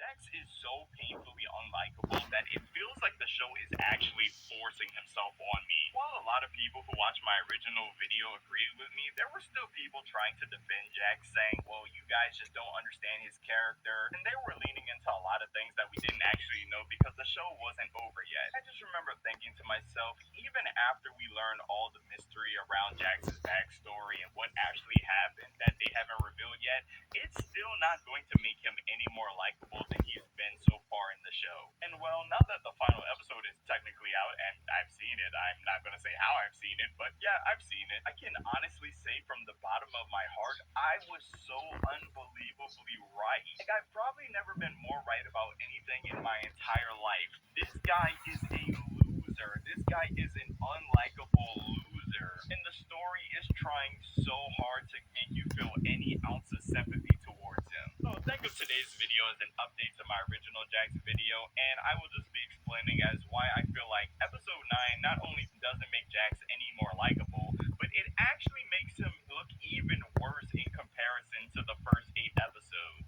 Jax is so painfully unlikable that it feels like the show is actually forcing himself on me. While a lot of people who watched my original video agreed with me, there were still people trying to defend Jax, saying, well, you guys just don't understand his character, and they were leaning into a lot of things that we didn't actually know because the show wasn't over yet. I just remember thinking to myself, even after we learn all the mystery around Jax's backstory and what actually happened that they haven't revealed yet, it's still not going to make him any more likable than he's been so far in the show. And well, now that the final episode is technically out and I've seen it, I'm not going to say how I've seen it, but yeah, I've seen it. I can honestly say from the bottom of my heart, I was so unbelievably right. Like, I've probably never been more right about anything in my entire life. This guy is a loser. This guy is an unlikable loser. And the story is trying so hard to make you feel any ounce of sympathy towards him. So think of today's video as an update to my original Jax video, and I will just be explaining as why I feel like episode 9 not only doesn't make Jax any more likable, but it actually makes him look even worse in comparison to the first 8 episodes.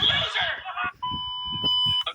Loser!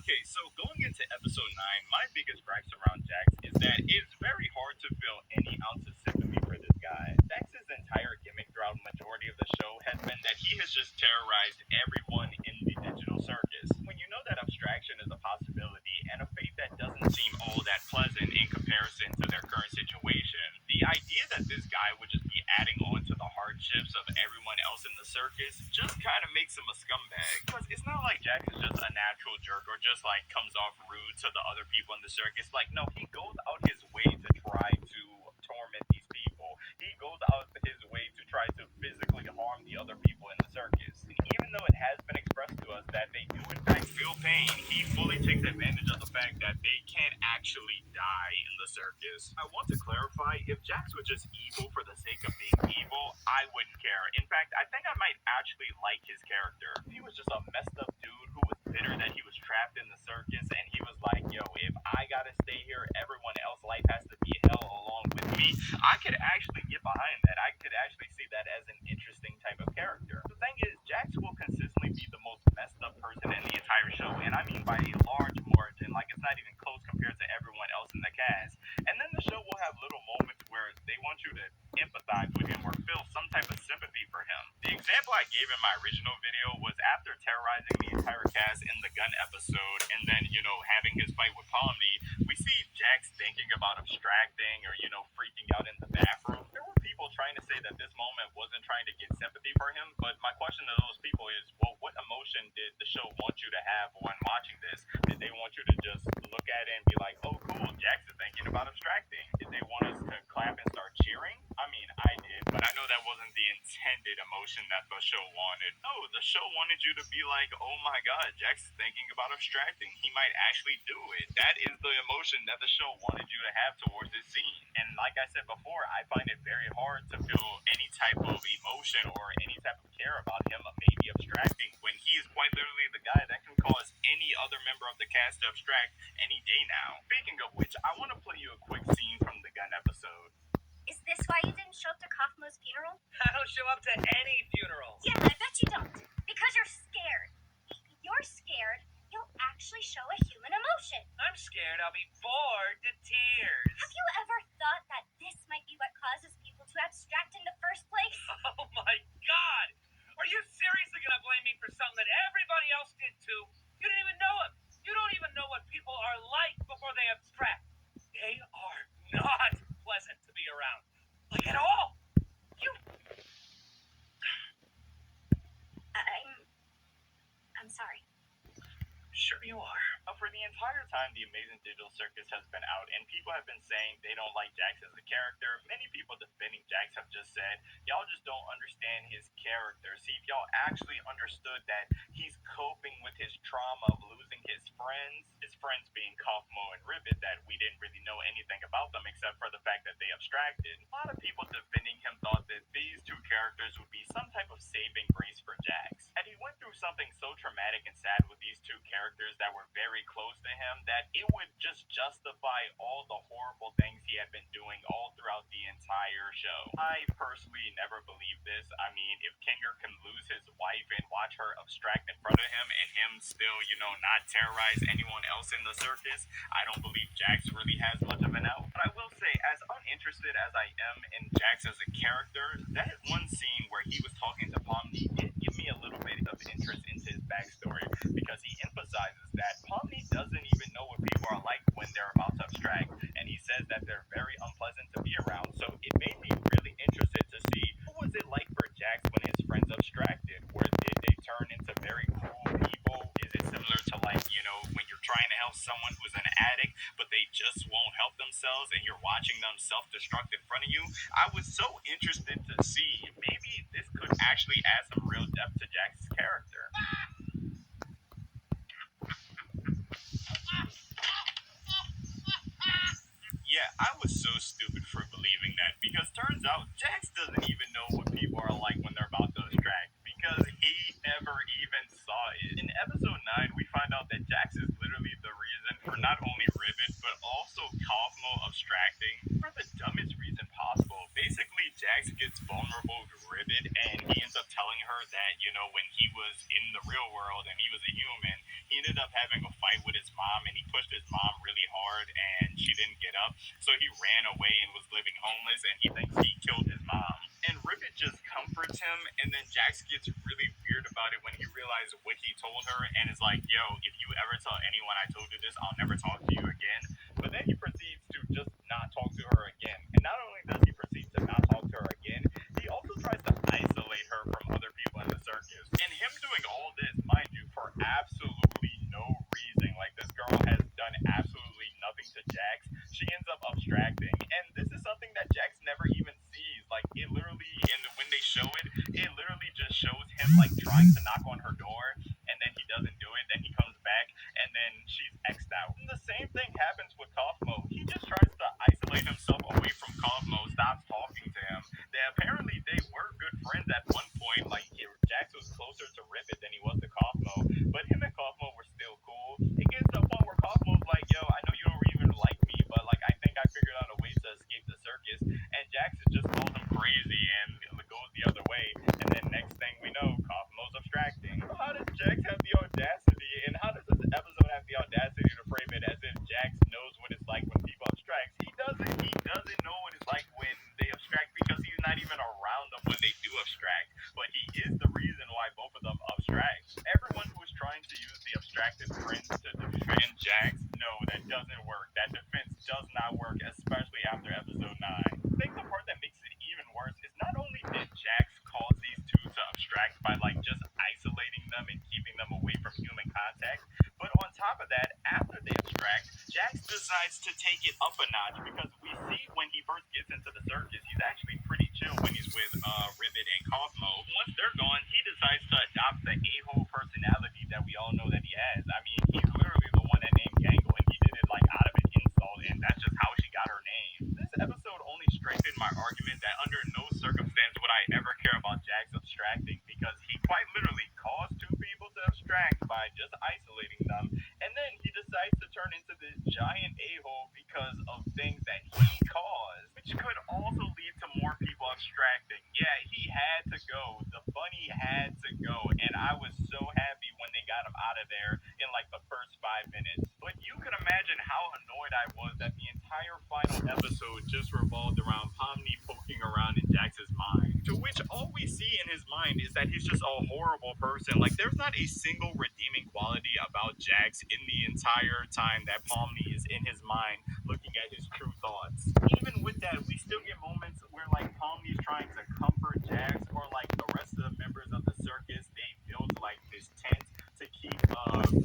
Okay, so going into episode 9, my biggest gripes around Jax is that it's very hard to feel any ounce of sympathy for this guy. Jax's entire gimmick throughout the majority of the show has been that he has just terrorized everyone in the digital circus. When you know that abstraction is a possibility and a fate that doesn't seem all that pleasant in comparison to their current situation, the idea that this guy would just be adding on to the hardships of everyone else in the circus just kind of makes him a scumbag. Because it's not like Jax is just a natural jerk or just like comes off rude to the other people in the circus. Like, no, he goes out his way to try to torment these people. He goes out his way to try to physically harm the other people in the circus. And even though it has been expressed to us that they do in fact feel pain, he fully takes advantage of the fact that they can't actually die in the circus. I want to clarify, if Jax was just evil for the sake of being evil, I wouldn't care. In fact, I think I might actually like his character. He was just a messed up dude who was bitter that he was trapped in the circus, and he was like, yo, if I gotta stay here, everyone else's life has to be hell along with me. I could actually get behind that. I could actually see that as an interesting type of character. The thing is, Jax will consistently be the most messed up person in the entire show, and I mean by a large margin. Like, it's not even close compared to everyone else in the cast. And then the show will have little moments where they want you to empathize with him or feel some type of sympathy for him. The example I gave in my original video was after terrorizing the entire cast in the gun episode and then, having his fight with Palmy, we see Jax thinking about abstracting or, freaking out in the bathroom. There were people trying to say that this moment wasn't trying to get sympathy for him, but my question to those people is, well, what emotion did the show want you to have when watching this? Did they want you to just look at it and be like, oh, cool, Jax is thinking about abstracting? Did they want us to clap and start cheering? I mean, I did, but I know that wasn't the intended emotion that the show wanted. No, the show wanted you to be like, oh my god, Jax is thinking about abstracting. He might actually do it. That is the emotion that the show wanted you to have towards this scene. And like I said before, I find it very hard to feel any type of emotion or any type of care about him maybe abstracting when he is quite literally the guy that can cause any other member of the cast to abstract any day now. Speaking of which, I want to play you a quick scene from the gun episode. Is this why you didn't show up to Kaufmo's funeral? I don't show up to any funerals. Yeah, I bet you don't. Because you're scared. If you're scared, you'll actually show a human emotion. I'm scared I'll be bored to tears. Have you ever thought that this might be what causes people to abstract in the first place? Oh my god! Are you seriously gonna blame me for something that everybody else did too? You didn't even know it. You don't even know what people are like before they abstract. They are not pleasant to be around. Like at all. I'm sorry. Sure you are. For the entire time the Amazing Digital Circus has been out and people have been saying they don't like Jax as a character, many people defending Jax have just said, y'all just don't understand his character. See, if y'all actually understood that he's coping with his trauma of losing his friends being Kaufmo and Ribbit, that we didn't really know anything about them except for the fact that they abstracted. A lot of people defending him thought that these two characters would be some type of saving grace for Jax. And he went through something so traumatic and sad with these two characters that were very very close to him that it would just justify all the horrible things he had been doing all throughout the entire show. I personally never believed this. I mean, if Kinger can lose his wife and watch her abstract in front of him and him still, not terrorize anyone else in the circus, I don't believe Jax really has much of an out. But I will say, as uninterested as I am in Jax as a character, that one scene where he was talking to Pomni did give me a little bit of interest into his backstory, because he emphasizes that Pomni doesn't even know what people are like when they're about to abstract, and he says that they're very unpleasant to be around. So it made me really interested to see what was it like for Jax when his friends abstracted. Where did they turn into very cruel people? Is it similar to when you're trying to help someone who's an addict, but they just won't help themselves, and you're watching them self-destruct in front of you? I was so interested to see maybe this could actually add some real depth to Jax's character. Yeah, I was so stupid for believing that, because turns out Jax doesn't even know what people are like when they're about to abstract, because he never even saw it. In episode 9, we find out that Jax is literally the reason for not only Ribbit, but also Cosmo abstracting for the dumbest reason possible. Basically, Jax gets vulnerable to Ribbit, and he ends up telling her that, when he was in the real world and he was a human, he ended up having a fight with his mom, and he pushed his mom really hard, and she didn't get up. So he ran away and was living homeless, and he thinks he killed his mom. And Ribbit just comforts him, and then Jax gets really weird about it when he realizes what he told her, and is like, yo, if you ever tell anyone I told you this, I'll never talk to you again. But then he proceeds to just not talk to her again. And not only does he proceed to not talk to her again, he also tries to isolate her from other people in the circus. And him doing all this, mind you, for absolutely no reason. Like, this girl has done absolutely nothing to Jax. She ends up abstracting, and this is something that Jax never even sees. Like, it literally, and when they show it, it literally just shows him, like, trying to knock on her door, and then he doesn't do it, then he comes back, and then she's X'd out. And the same thing happens with Cosmo. He just tries to isolate himself away from Cosmo, stops talking to him. Apparently, they were good friends at one point. Like, Jax was closer to Ribbit than he was to Cosmo, but him and Cosmo were still cool. It gets to a point where Cosmo's like, yo, I know you don't even like me, but, like, I think I figured out a way to escape the circus. And Jax just calls him crazy and goes the other way. And then next thing we know, Cosmo's abstracting. So how does Jax have the audacity, and how does this episode have the audacity to frame it as if Jax knows what it's like when people abstract? He doesn't. He doesn't know what it's like when they abstract, because he's not even around them when they do abstract. But he is the reason why both of them abstract. Everyone who is trying to use the abstracted friends to defend Jax, no, that doesn't work. That defense does not work, especially after episode 9. I think the part that makes it even worse is not only did Jax cause these two to abstract by, like, just isolating them and keeping them away from human contact, but on top of that, after they abstract, Jax decides to take it up a notch, because we see when he first gets into the circus, he's actually pretty chill when he's with Ribbit and Cosmo. Once they're gone, he decides to adopt the a-hole personality that we all know that he has. I mean, he's literally the one that named Gangle, and he did it, like, out of an insult, and that's just how she got her name. This episode only strengthened my argument that under no circumstance would I ever care about Jax abstracting, because he quite literally caused two people to abstract by just isolating them, and then he decides to turn into this giant a-hole because of things that he caused, which could also lead to more people abstracting. Yeah, he had to go. The bunny had to go, and I was so happy when they got him out of there in, like, the first 5 minutes. But you can imagine how annoyed I was that the entire final episode just revolved around Pomni poking around in Jax's mind, to which all we see in his mind is that he's just a horrible person. Like, there's not a single redeeming quality about Jax in the entire time that Pomni is in his mind looking at his true thoughts. Even with that, we still get moments where, like, Pomni's trying to comfort Jax, or, like, the rest of the members of the circus, they build, like, this tent to keep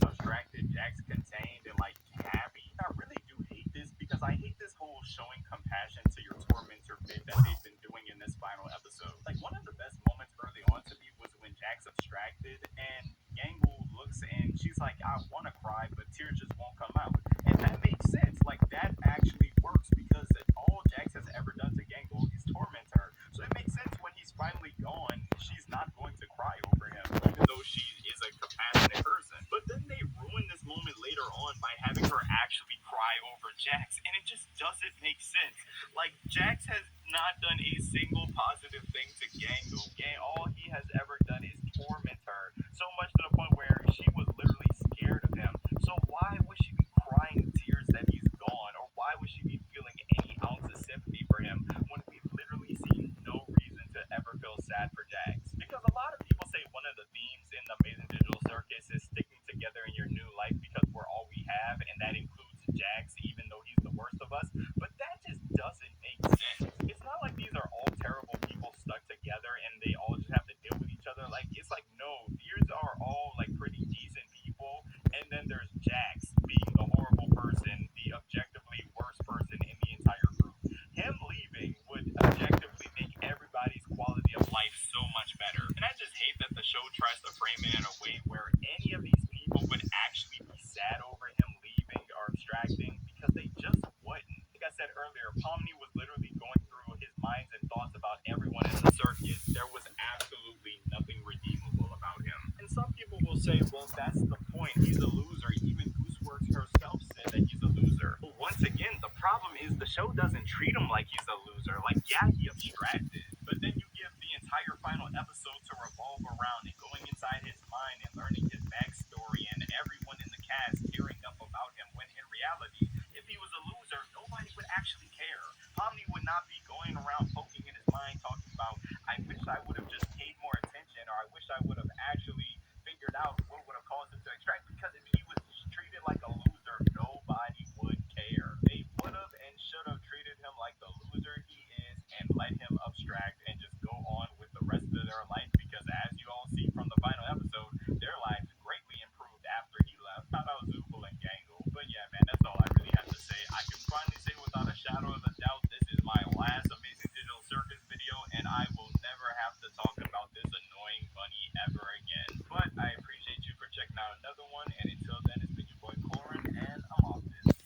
abstracted Jax contained and, like, happy. I really do hate this, because I hate this whole showing compassion to your tormentor bit that they've been doing in this final episode. Like, one of the best moments early on to me was when Jax abstracted, and Gangle looks, and she's like, I want to cry, but tears just won't come out. And that makes sense. Like, that actually works, because all Jax has ever done to Gangle is torment her. So it makes sense when he's finally gone, she's not going to cry over him, even though she is a compassionate person. But then they ruin this moment later her on by having her actually cry over Jax, and it just doesn't make sense. Like, Jax has not done a single positive thing to Gangu. All he has ever done is torment her, so much to the point where she was literally scared of him. So why would she be crying tears that he's gone, or why would she be feeling any ounce of sympathy for him when we've literally seen no reason to ever feel sad for Jax? Because a lot of people say one of the themes in the Amazing Digital Circus is sticking together in your new life because we're all we have, and that includes Jax, even though he's the worst of us. But that just doesn't make sense. It's not like these are all terrible people stuck together and they all just have to deal with each other. Like, it's like, no, these are all like pretty decent people, and then there's Jax being the horrible person, the objectively worst person in the entire group. Him leaving would objectively make everybody's quality of life so much better. And I just hate that the show tries to frame it in a way where any of these people would actually be sad over him leaving or abstracting, because they just wouldn't. Like I said earlier, Pomni was literally going through his minds and thoughts about everyone in the circus. There was absolutely nothing redeemable about him. And some people will say, well, that's the point. He's a loser. Even Gooseworks herself said that he's a loser. But once again, the problem is the show doesn't treat him like he's a loser. Like, yeah, he abstracted, but then you give the entire final episode to revolve around and going inside his mind and learning his backstory and everyone in the cast tearing up about him, when in reality, if he was a loser, nobody would actually care. Pomni would not be going around poking in his mind talking about, I wish I would have just paid more attention, or I wish I would have actually figured out what would have caused him to extract, because if he was treated like a loser, nobody would care. They would have and should have treated him like the loser he is and let him abstract and just go on with the rest of their life, because as you all see from the final episode, their lives greatly improved after he left. Shout out Zubul and Gangle. But yeah, man, that's all I really have to say. I can finally say without a shadow of a doubt, this is my last Amazing Digital Circus video, and I will never have to talk about this annoying bunny ever again. But I appreciate you for checking out another one, and until then, it's been your boy Corin, and I'm off this.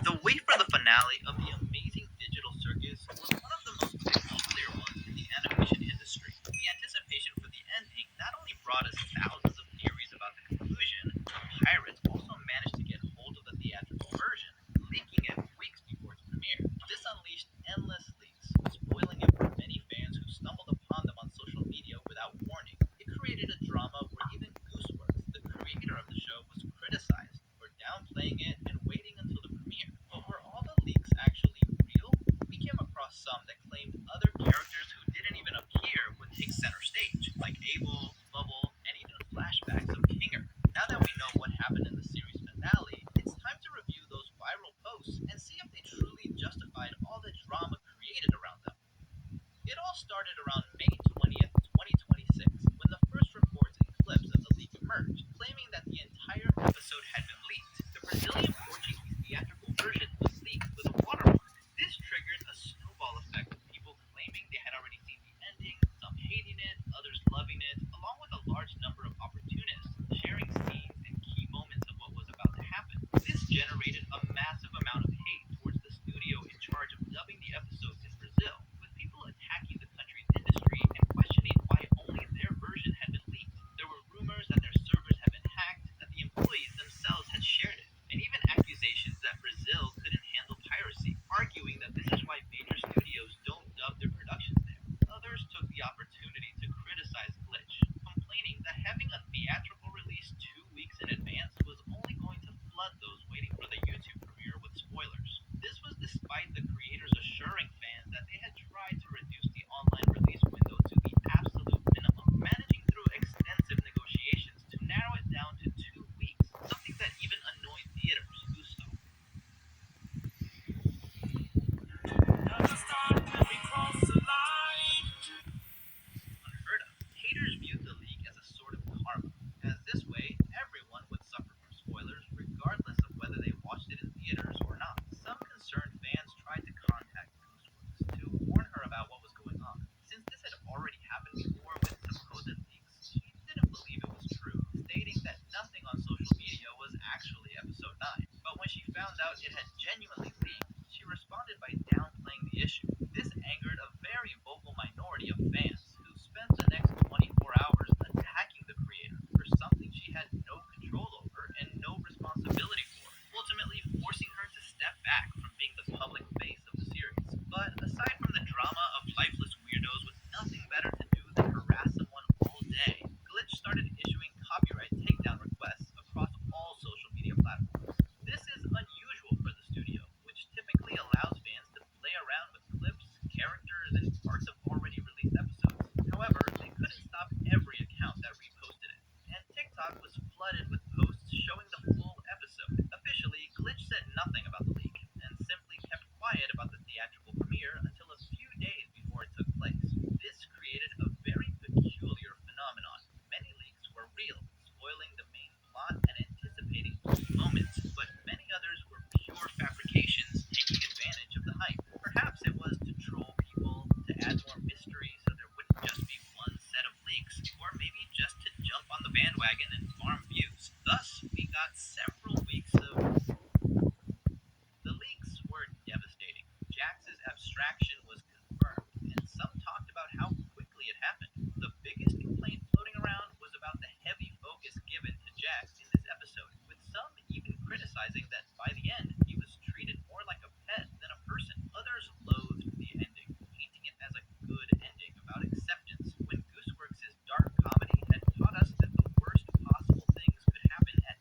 The wait for the finale of the Amazing Digital Circus was one of the most peculiar ones in the animation industry. The anticipation for the ending not only brought us thousands of theories about the conclusion, but pirates also managed to get hold of the theatrical version, leaking it weeks before its premiere. This unleashed endless leaks, spoiling it for many fans who stumbled upon them on social media without warning. It created a drama where even Gooseworks, the creator of the show, was criticized for downplaying it and waiting until the premiere. But were all the leaks actually real? We came across some that claimed other characters who didn't even appear would take center stage, like Abel, Bubble, and even flashbacks of Kinger. Now that we know what happened in the series finale, it's time to review those viral posts and see if they truly justified all the drama created around them. It all started around May 20th, 2026, when the first reports and clips of the leak emerged. generated a massive amount of hate towards the studio in charge of dubbing the episodes in Brazil, with people attacking the country's industry and questioning why only their version had been leaked. There were rumors that their servers had been hacked, that the employees themselves had shared it, and even accusations that Brazil couldn't handle piracy, arguing that this is why major studios don't dub their productions there. Others took the opportunity to criticize Glitch, complaining that having a theatrical release 2 weeks in advance was only going to flood those waiting for the YouTube premiere with spoilers. This was despite the creators assuring fans that they had tried to reduce the online release window to the absolute minimum, managing through extensive negotiations to narrow it down to 2 weeks, something that even annoyed theaters who saw. Unheard of. Haters viewed the leak as a sort of karma, as this way everyone would suffer from spoilers regardless of whether they watched it in theaters or not. Some concerned fans tried to contact Gooseworks to warn her about what was going on. Since this had already happened before with supposed leaks, she didn't believe it was true, stating that nothing on social media was actually episode 9. But when she found out it had genuinely leaked, she responded by downplaying the issue. This angered a very vocal minority of fans who spent the next 24 hours attacking the creator for something she had no control over and no responsibility for, ultimately forcing her to step back from being the public face of the series. But aside from the drama of lifeless weirdos with nothing better to do than harass someone all day, Glitch started issuing copyright takedown requests across all social media platforms. This is unusual for the studio, which typically allows fans to play around with clips, characters, and parts of already released episodes. However, they couldn't stop every account that reposted it, and TikTok was flooded with posts showing the full episode. Officially, Glitch said nothing about the leak, and simply kept quiet about the theatrical premiere until a few days before it took place. This created a very peculiar phenomenon. Many leaks were real, spoiling the main plot and anticipating key moments, but many others were pure fabrications, taking advantage of the hype. Perhaps it was to troll people, to add more mystery so there wouldn't just be one set of leaks, or maybe just to jump on the bandwagon and farm views. Thus, we got several weeks of... The leaks were devastating. Jax's abstraction was confirmed, and some talked about how quickly it happened. The biggest complaint floating around was about the heavy focus given to Jax in this episode, with some even criticizing that by the end, he was treated more like a pet than a person. Others loathed the ending, painting it as a good ending about acceptance, when Gooseworks' dark comedy had taught us that the worst possible things could happen at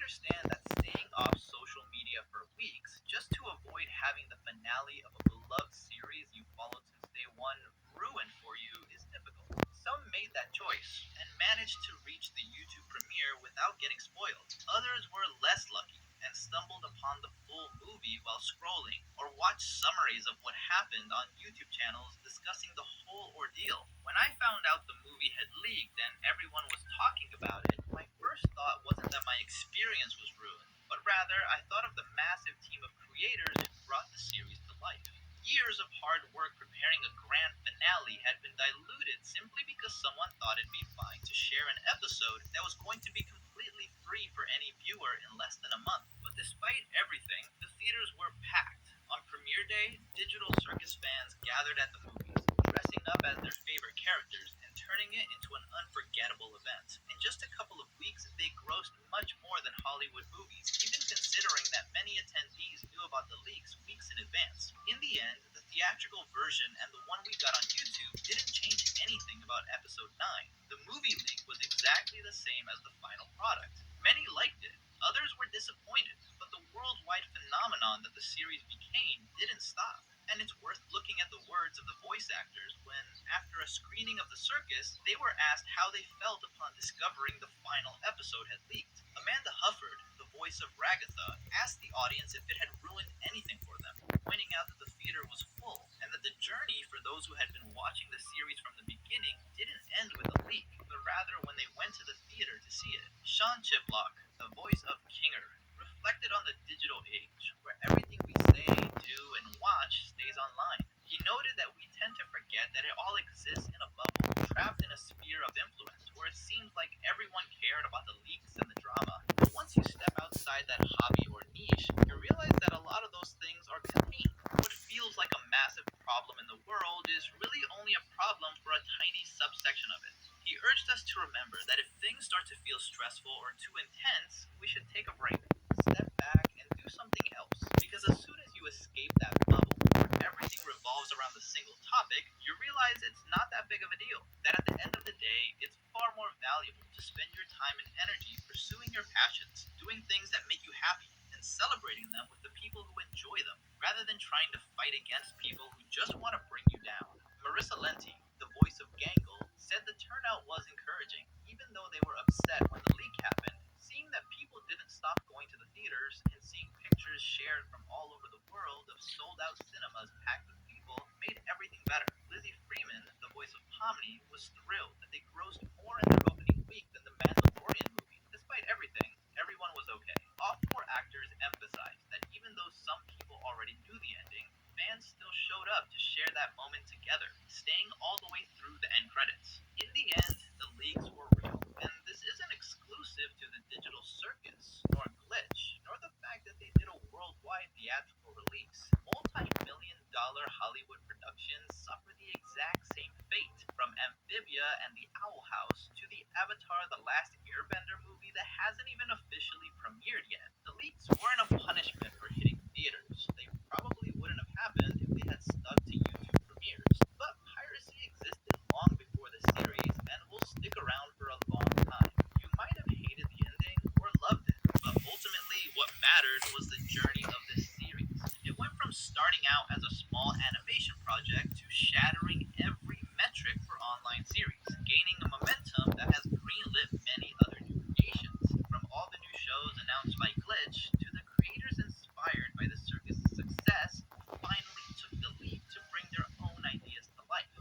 understand that staying off social media for weeks just to avoid having the finale of a beloved series you followed since day one ruined for you is difficult. Some made that choice and managed to reach the YouTube premiere without getting spoiled. Others were less lucky and stumbled upon the full movie while scrolling or watched summaries of what happened on YouTube channels discussing the whole ordeal. When I found out the movie had leaked and everyone was talking about it, my first thought wasn't that my experience was ruined, but rather I thought of the massive team of creators who brought the series to life. Years of hard work preparing a grand finale had been diluted simply because someone thought it'd be fine to share an episode that was going to be completely free for any viewer in less than a month. But despite everything, the theaters were packed. On premiere day, Digital Circus fans gathered at the movies, dressing up as their favorite characters and turning it into an unforgettable event. In just a couple of weeks, they grossed much more than Hollywood movies, even considering that many attendees knew about the leaks weeks in advance. In the end, the theatrical version and the one we got on YouTube didn't change anything about episode 9. The movie leak was exactly the same as the final product. Many liked it, others were disappointed, but the worldwide phenomenon that the series became didn't stop. And it's worth looking at the words of the voice actors when, after a screening of the circus, they were asked how they felt upon discovering the final episode had leaked. Amanda Hufford, the voice of Ragatha, asked the audience if it had ruined anything for them, pointing out that the theater was full and that the journey for those who had been watching the series from the beginning didn't end with a leak, but rather when they went to the theater to see it. Sean Chiplock, the voice of Kinger, reflected on the digital age, where everything we say, do, and watch stays online. He noted that we tend to forget that it all exists in a bubble, trapped in a sphere of influence, where it seems like everyone cared about the leaks and the drama. But once you step outside that hobby or niche, you realize that a lot of those things are contained. What feels like a massive problem in the world is really only a problem for a tiny subsection of it. He urged us to remember that if things start to feel stressful or too intense, we should take a break, step back, and do something else. Because as soon as you escape that bubble, where everything revolves around the single topic, you realize it's not that big of a deal. That at the end of the day, it's far more valuable to spend your time and energy pursuing your passions, doing things that make you happy, and celebrating them with the people who enjoy them, rather than trying to fight against people who just want to bring you down. Marissa Lenti, the voice of Gangle, said the turnout was encouraging, even though they were upset when the leak happened. Seeing that people didn't stop going to the theaters and seeing pictures shared from all over the world of sold-out cinemas packed with people made everything better. Lizzie Freeman, the voice of Pomni, was thrilled that they grossed more in their opening week than the Mandalorian movie. Despite everything, everyone was okay. All four actors emphasized that even though some people already knew the ending, fans still showed up to share that moment together, staying all the way through the end credits. In the end, the leaks were real, and this isn't exclusive to the digital circus, nor Glitch, nor the fact that they did a worldwide theatrical release. Multi-million-dollar Hollywood productions suffer the exact same fate, from Amphibia and the Owl House to the Avatar The Last Airbender movie that hasn't even officially premiered yet. The leaks weren't a punishment for hitting theaters. They probably wouldn't have happened if they had stuck to YouTube premieres. But piracy existed long before the series and will stick around for a long time. You might have hated the ending or loved it, but ultimately what mattered was the journey of this series. It went from starting out as a small animation project to shattering every metric for online series, gaining a momentum that has greenlit many other new creations. From all the new shows announced by Glitch to the creators inspired by the circus's success who finally took the leap to bring their own ideas to life.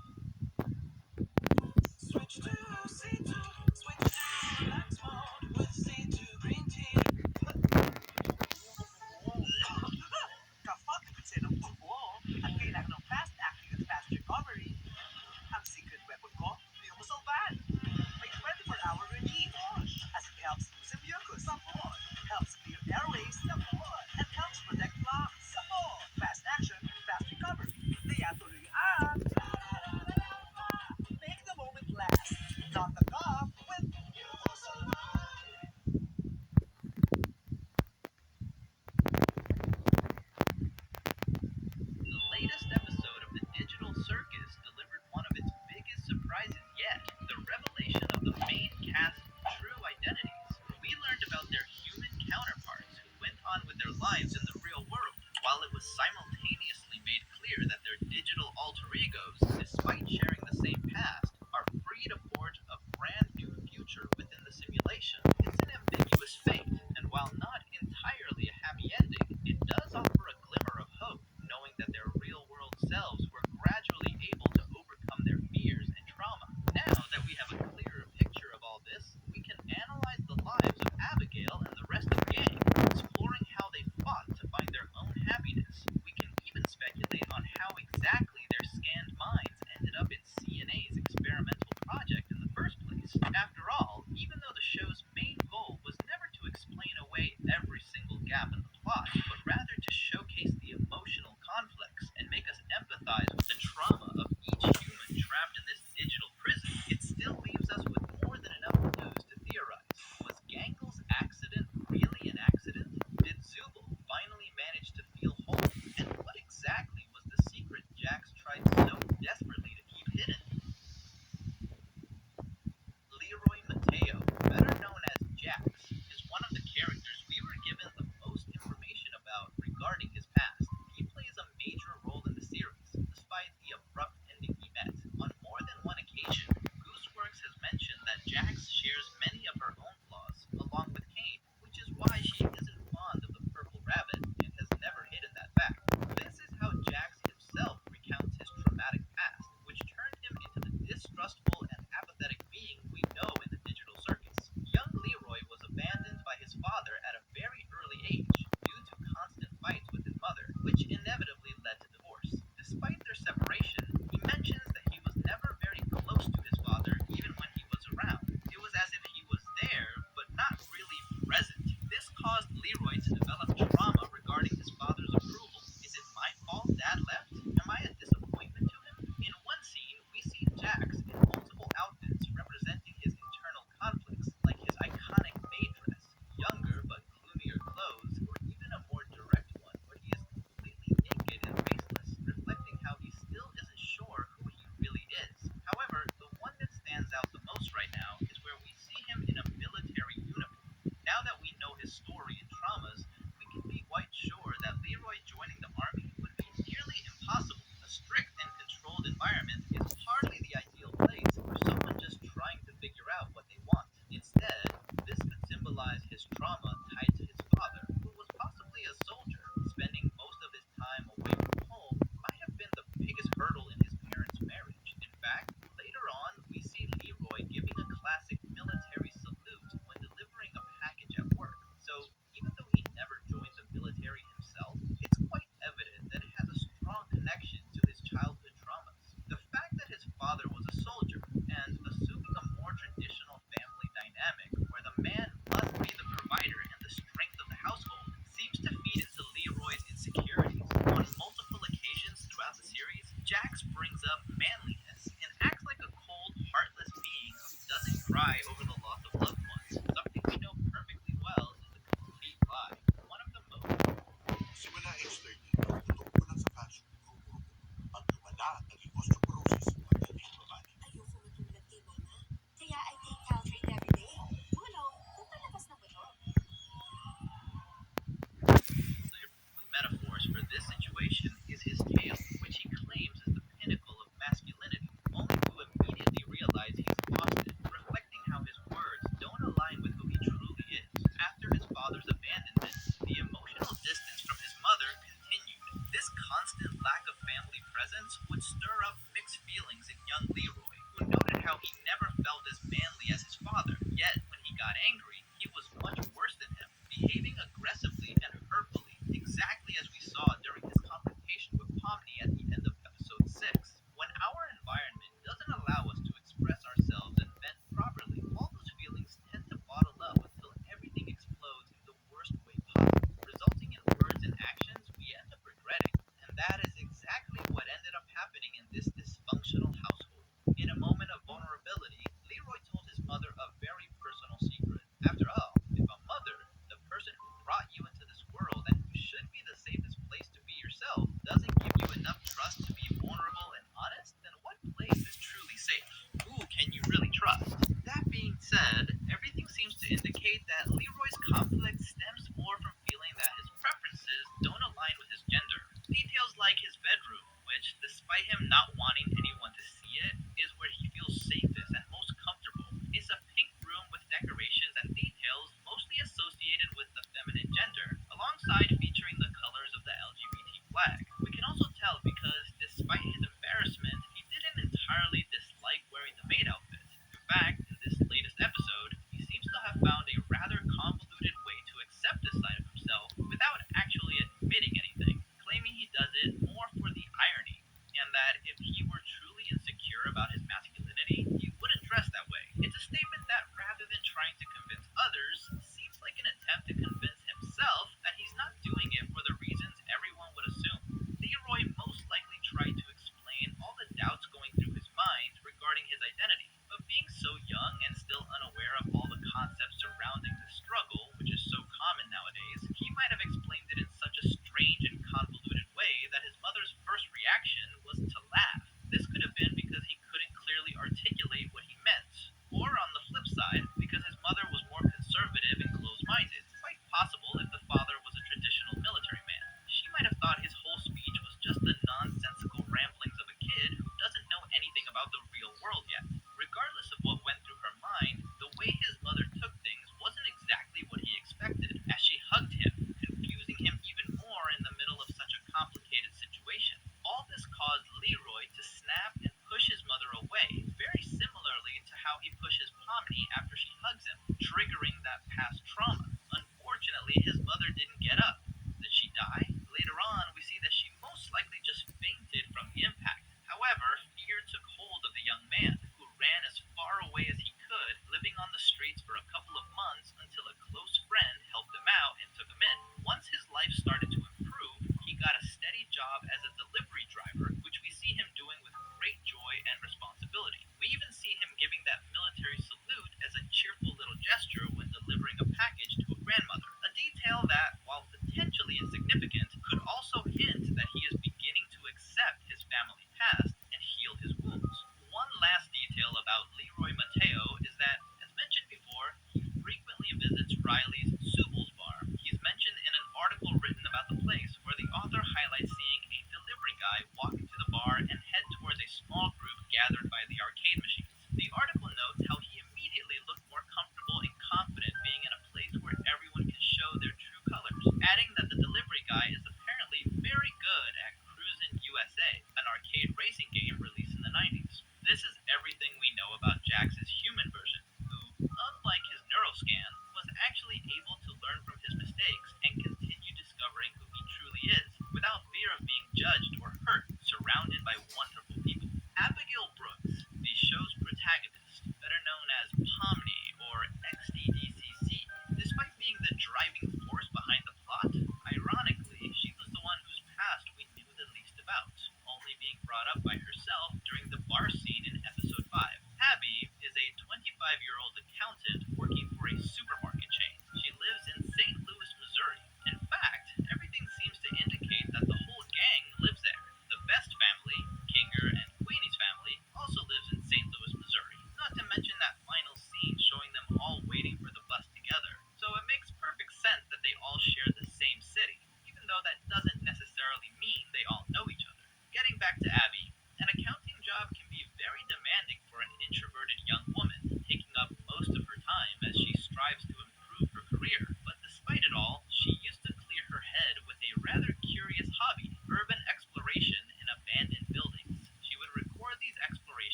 Switch to C2, switch to relax mode with C2 green tea. Kapag kasi ng tubo at kailangan ng fast acting at fast recovery, on with their lives in the real world, while it was simultaneously made clear that their digital alter egos, despite sharing the same past, are free to forge a brand new future within the simulation. It's an ambiguous fate, and while not entirely a happy ending, it does offer a glimmer of hope, knowing that their real-world selves were gradually able to overcome their fears and trauma. Now that we have a clearer picture of all this, we can analyze the lives of Abigail and the rest of the gang, exploring how they fought to find their own happiness. We can even speculate on how exactly their scanned minds ended up in CNA's experimental project in the first place. After all, even though the show's main goal was never to explain away every single gap in the plot, but rather to showcase the emotional conflicts and make us empathize with the trauma of each human trapped in this digital prison, it still leaves us with more than enough clues to theorize. Was Gangel's accident really an accident? Did Zubul finally manage to feel whole? And what exactly was the secret Jax tried so desperately to keep hidden? Leroy Mateo, better known as Jax, is one of the characters we were given the most information about regarding his past. He plays a major role in the series, despite the abrupt ending he met. On more than one occasion, Gooseworks has mentioned that Jax shares many of her own flaws, along with Kane, which is why she isn't fond of the purple rabbit and has never hidden that fact. This is how Jax himself recounts his traumatic past, which turned him into the distrustful and apathetic being we know in the digital circus. Young Leroy was abandoned by his father at a very early age due to constant fights with his mother, which inevitably led to divorce. Despite their separation, he mentions that he was never very close to his father even when he was around. It was as if he was there, but not really present. This caused Leroy to develop trauma regarding his father's approval. Is it my fault Dad left? Am I a disappointment to him? In one scene, we see Jax in multiple outfits representing his internal conflicts, like his iconic maid dress, younger but gloomier clothes, or even a more direct one where he is completely naked and faceless, reflecting how he still isn't sure who he really is. However, the one that stands out the most right now is where we see him in a military uniform. Now that we know his story and traumas, we can be quite sure that Leroy joining the army would be nearly impossible. A strict and controlled environment is hardly the ideal place for someone just trying to figure out what they want. Instead, this could symbolize his trauma tied to his father, who was possibly a soldier. Spending most of his time away from home might have been the biggest hurdle in his parents' marriage. In fact, later on, we see Leroy giving a classic military salute when delivering a package at work. So, even though he never joined the military himself, it's quite evident that it has a strong connection to his childhood traumas. The fact that his father was a soldier, and assuming a more traditional family dynamic where the man must be the provider and the strength of the household, seems to feed into Leroy's insecurities. On multiple occasions throughout the series, Jax brings up manliness and acts like a cold, heartless being who doesn't cry over the loss of loved ones, something we know perfectly well is a complete lie. One of the most Simula X-ray, tutok ko lang sa calcium ni Kukuruko. Pag lumala, naging osteoporosis, magiging babae. Ayoko matulad kay Mama. Kaya I take Caltrate every day. Tulong, papalakas ng buto. metaphors for this situation is his tail, which he claims is the pinnacle of masculinity, only to immediately realize he's lost it, reflecting how his words don't align with who he truly is. After his father's abandonment, the emotional distance from his mother continued. This constant lack of family presence would stir up mixed feelings in young Leroy, who noted how he never felt as manly as his father, yet when he got angry, he was much worse than him, behaving aggressively and hurtfully, exactly as we saw during his confrontation with Pomni at the end of episode 6. When our environment doesn't allow us to express ourselves and vent properly, all those feelings tend to bottle up until everything explodes in the worst way possible, resulting in words and actions we end up regretting. And that is exactly what ended up happening in this dysfunctional household. In a moment of vulnerability, Leroy told his mother a very personal secret. After all, if a mother, the person who brought you into this world and who should be the safest place to be yourself, doesn't give you enough trust to be vulnerable and honest, then what place is truly safe? Who can you really trust? That being said, everything seems to indicate that Leroy's conflict stems more from feeling that his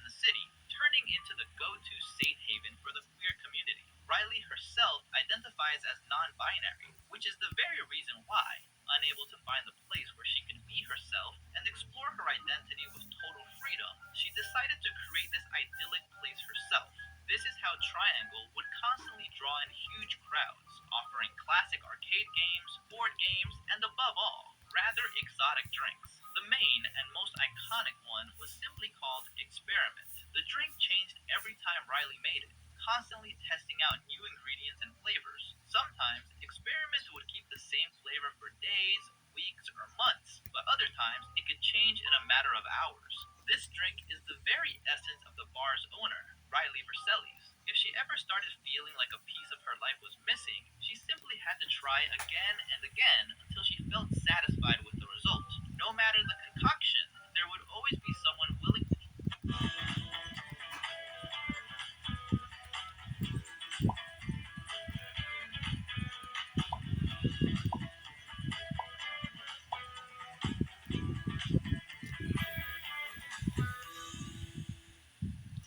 the city, turning into the go-to safe haven for the queer community. Riley herself identifies as non-binary, which is the very reason why, unable to find the place where she can be herself and explore her identity with total freedom, she decided to create this idyllic place herself. This is how Triangle would constantly draw in huge crowds, offering classic arcade games, board games, and above all, rather exotic drinks. The main and most iconic one was simply called Experiment. The drink changed every time Riley made it, constantly testing out new ingredients and flavors. Sometimes, Experiment would keep the same flavor for days, weeks, or months, but other times it could change in a matter of hours. This drink is the very essence of the bar's owner, Riley Versellis. If she ever started feeling like a piece of her life was missing, she simply had to try again and again until she felt satisfied with the result. No matter the concoction, there would always be someone willing to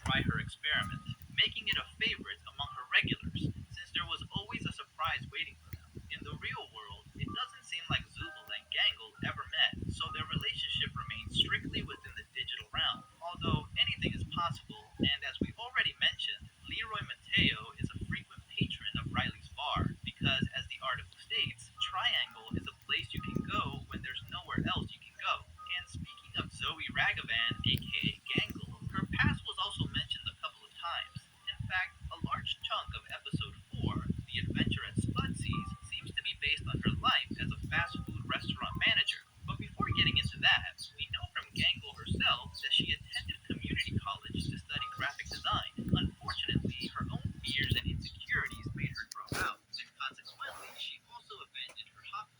try her experiment, making it a favorite among her regulars, since there was always a surprise waiting for them. In the real world, it doesn't seem like Zubul and Gangle ever met, so their relationship remains strictly within the digital realm. Although anything is possible, and as we already mentioned, Leroy Mateo is a frequent patron of Riley's bar, because as the article states, Triangle is a place you can go when there's nowhere else you can go. And speaking of Zoe Ragavan, aka Gangle, her past was also mentioned a couple of times. In fact, a large chunk of episode 4, The Adventure at Spudsy's, seems to be based on her life as a fast food restaurant manager. But before getting into that, we know from Gangle herself that she attended community college to study graphic design. Unfortunately, her own fears and insecurities made her drop out, and consequently, she also abandoned her hobby.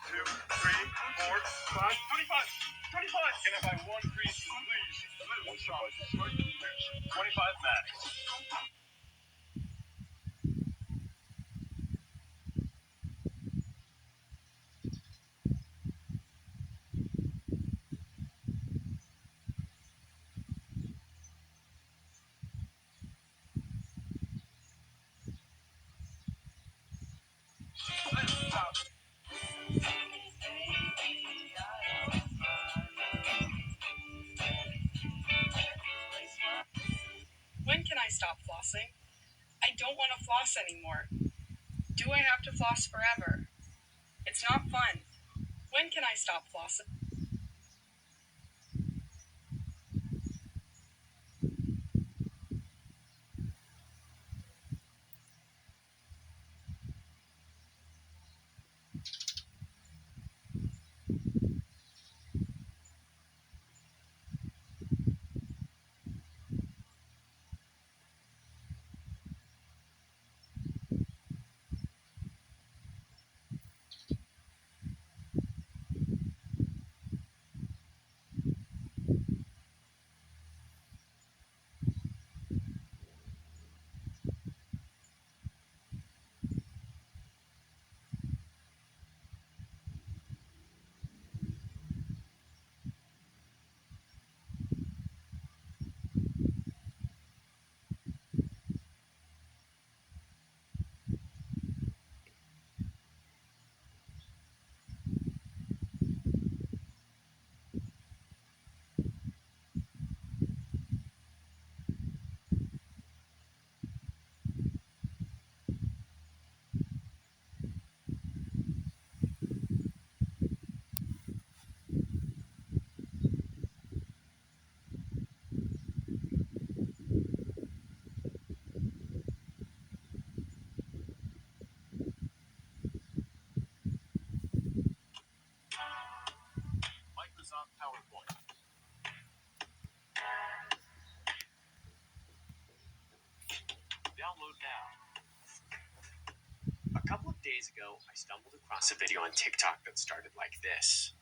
Two, three, four, five, 25, 25. Can I buy one piece, please? One size, 25 max. When can I stop flossing? I don't want to floss anymore. Do I have to floss forever? It's not fun. When can I stop flossing? Microsoft PowerPoint. Download now. A couple of days ago, I stumbled across a video on TikTok that started like this.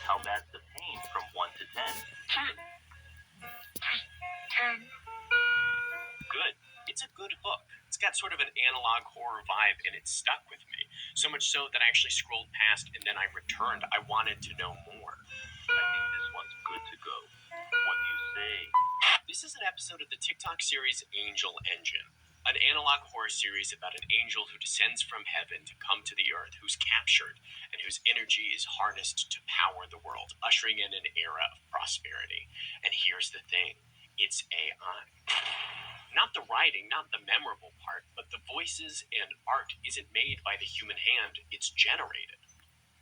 How bad's the pain from 1 to 10? Good. It's a good hook. It's got sort of an analog horror vibe, and it stuck with me. So much so that I actually scrolled past, and then I returned. I wanted to know more. I think this one's good to go. What do you say? This is an episode of the TikTok series Angel Engine, an analog horror series about an angel who descends from heaven to come to the earth, who's captured, and whose energy is harnessed to power the world, ushering in an era of prosperity. And here's the thing, it's AI. Not the writing, not the memorable part, but the voices and art isn't made by the human hand, it's generated.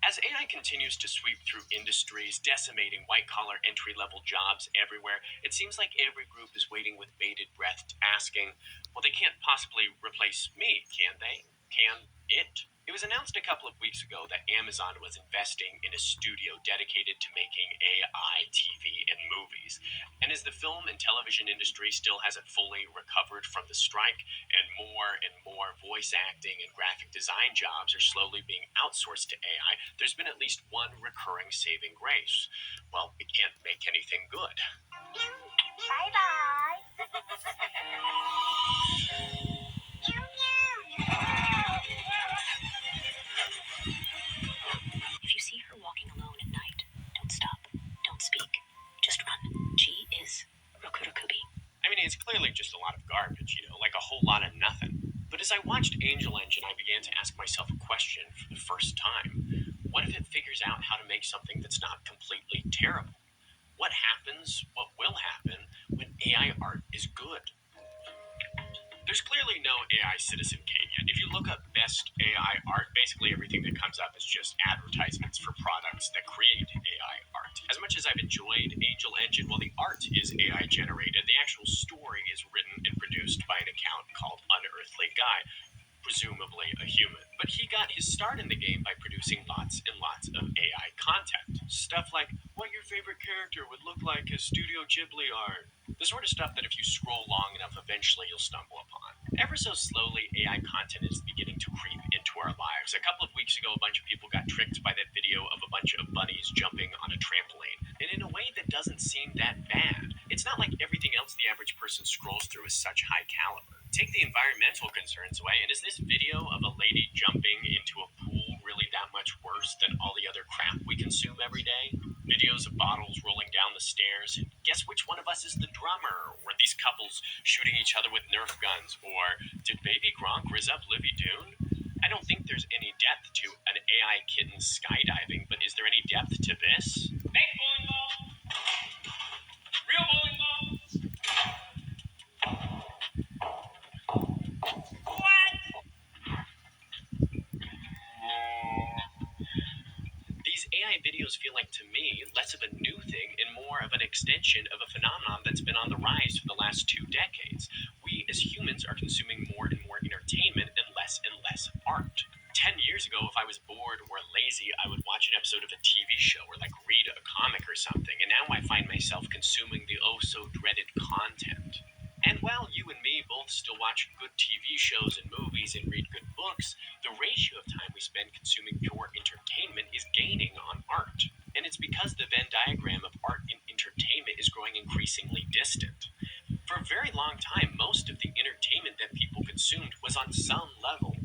As AI continues to sweep through industries, decimating white-collar entry-level jobs everywhere, it seems like every group is waiting with bated breath, asking, well, they can't possibly replace me, can they? Can it? It was announced a couple of weeks ago that Amazon was investing in a studio dedicated to making AI TV and movies. And as the film and television industry still hasn't fully recovered from the strike, and more voice acting and graphic design jobs are slowly being outsourced to AI, there's been at least one recurring saving grace. Well, it can't make anything good. Bye bye. If you see her walking alone at night, don't stop. Don't speak. Just run. She is Rokurokubi. I mean, it's clearly just a lot of garbage, like a whole lot of nothing. But as I watched Angel Engine, I began to ask myself a question for the first time. What if it figures out how to make something that's not completely terrible? What happens, what will happen, when AI art is good? There's clearly no AI Citizen Kane yet. If you look up best AI art, basically everything that comes up is just advertisements for products that create AI art. As much as I've enjoyed Angel Engine, while the art is AI generated, the actual story is written and produced by an account called Unearthly Guy, presumably a human. But he got his start in the game by producing lots and lots of AI content. Stuff like what your favorite character would look like as Studio Ghibli art. The sort of stuff that if you scroll long enough, eventually you'll stumble upon. Ever so slowly, AI content is beginning to creep into our lives. A couple of weeks ago, a bunch of people got tricked by that video of a bunch of bunnies jumping on a trampoline. And in a way, doesn't seem that bad. It's not like everything else the average person scrolls through is such high caliber. Take the environmental concerns away, and is this video of a lady jumping into a pool really that much worse than all the other crap we consume every day? Videos of bottles rolling down the stairs. Guess which one of us is the drummer? Or these couples shooting each other with Nerf guns? Or did Baby Gronk rizz up Livy Dune? I don't think there's any depth to an AI kitten skydiving, but is there any depth to this? Fake bowling ball. Real bowling ball. What? These AI videos feel like, to me, less of a new thing and more of an extension of a phenomenon that's been on the rise for the last 2 decades. We, as humans, are consuming more and more entertainment and less art. 10 years ago, if I was bored or lazy, I would watch an episode of a TV show or read a comic or something, and now I find myself consuming the oh-so-dreaded content. And while you and me both still watch good TV shows and movies and read good books, the ratio of time we spend consuming pure entertainment is gaining on art. And it's because the Venn diagram of art and entertainment is growing increasingly distant. For a very long time, most of the entertainment that people consumed was on some level